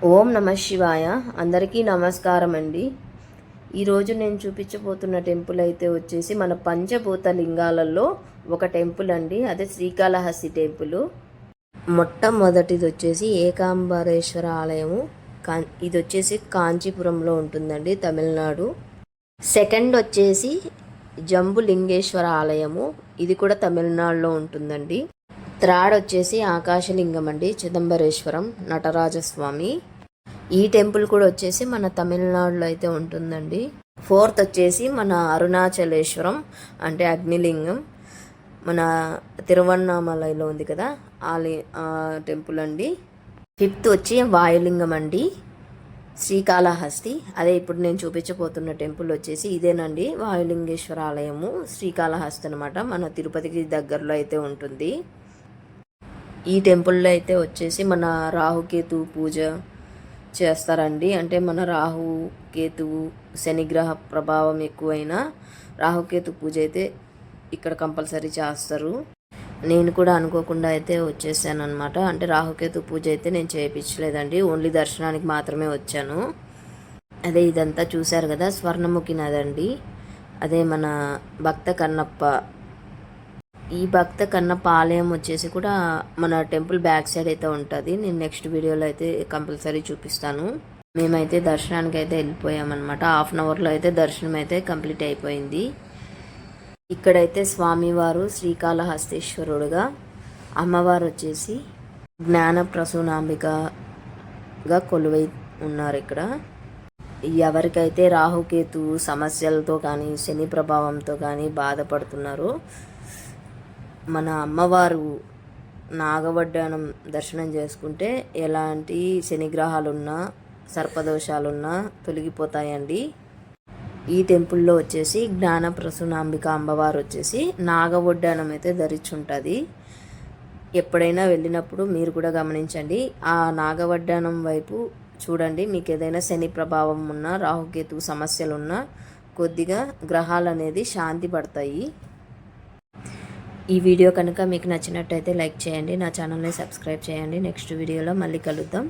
ఓం నమ శివాయ. అందరికీ నమస్కారం అండి. ఈరోజు నేను చూపించబోతున్న టెంపుల్ అయితే వచ్చేసి మన పంచభూత లింగాలలో ఒక టెంపుల్ అండి. అదే శ్రీకాళహస్తి టెంపుల్. మొట్టమొదటిది వచ్చేసి ఏకాంబరేశ్వర ఆలయము. ఇది వచ్చేసి కాంచీపురంలో ఉంటుందండి, తమిళనాడు. సెకండ్ వచ్చేసి జంబులింగేశ్వర ఆలయము. ఇది కూడా తమిళనాడులో ఉంటుందండి. థర్డ్ వచ్చేసి ఆకాశలింగం అండి, చిదంబరేశ్వరం నటరాజస్వామి. ఈ టెంపుల్ కూడా వచ్చేసి మన తమిళనాడులో అయితే ఉంటుందండి. ఫోర్త్ వచ్చేసి మన అరుణాచలేశ్వరం అంటే అగ్నిలింగం, మన తిరువన్నామలలో ఉంది కదా ఆ టెంపుల్ అండి. ఫిఫ్త్ వచ్చి వాయులింగం అండి, శ్రీకాళహస్తి. అదే ఇప్పుడు నేను చూపించబోతున్న టెంపుల్ వచ్చేసి ఇదేనండి, వాయులింగేశ్వర ఆలయము, శ్రీకాళహస్తి అనమాట. మన తిరుపతికి దగ్గరలో అయితే ఉంటుంది. ఈ టెంపుల్లో అయితే వచ్చేసి మన రాహుకేతు పూజ చేస్తారండి. అంటే మన రాహుకేతువు శనిగ్రహ ప్రభావం ఎక్కువైన రాహుకేతు పూజ అయితే ఇక్కడ కంపల్సరీ చేస్తారు. నేను కూడా అనుకోకుండా అయితే వచ్చేసాను అనమాట. అంటే రాహుకేతు పూజ అయితే నేను చేయించలేదండి, ఓన్లీ దర్శనానికి మాత్రమే వచ్చాను. అదే ఇదంతా చూశారు కదా, స్వర్ణముఖి నదండి. అదే మన భక్త కన్నప్ప. ఈ భక్త కన్నప్ప ఆలయం వచ్చేసి కూడా మన టెంపుల్ బ్యాక్ సైడ్ అయితే ఉంటుంది. నేను నెక్స్ట్ వీడియోలో అయితే కంపల్సరీ చూపిస్తాను. మేమైతే దర్శనానికి అయితే వెళ్ళిపోయామన్నమాట. హాఫ్ అన్ అవర్లో అయితే దర్శనం అయితే కంప్లీట్ అయిపోయింది. ఇక్కడైతే స్వామివారు శ్రీకాళహస్తీశ్వరుడుగా, అమ్మవారు వచ్చేసి జ్ఞాన ప్రసూనాంబికగా కొలువై ఉన్నారు. ఇక్కడ ఎవరికైతే రాహుకేతు సమస్యలతో కానీ శని ప్రభావంతో కానీ బాధపడుతున్నారో మన అమ్మవారు నాగవడ్డానం దర్శనం చేసుకుంటే ఎలాంటి శనిగ్రహాలున్నా సర్పదోషాలున్నా తొలగిపోతాయండి. ఈ టెంపుల్లో వచ్చేసి జ్ఞాన ప్రసూనాంబిక అమ్మవారు వచ్చేసి నాగవడ్డానం అయితే ధరించుంటుంది. ఎప్పుడైనా వెళ్ళినప్పుడు మీరు కూడా గమనించండి, ఆ నాగవడ్డానం వైపు చూడండి. మీకు ఏదైనా శని ప్రభావం ఉన్నా రాహుకేతు సమస్యలున్నా కొద్దిగా గ్రహాలు అనేది శాంతి పడతాయి. ఈ వీడియో కనుక మీకు నచ్చినట్టయితే లైక్ చేయండి, నా ఛానల్ని సబ్స్క్రైబ్ చేయండి. నెక్స్ట్ వీడియోలో మళ్ళీ కలుద్దాం.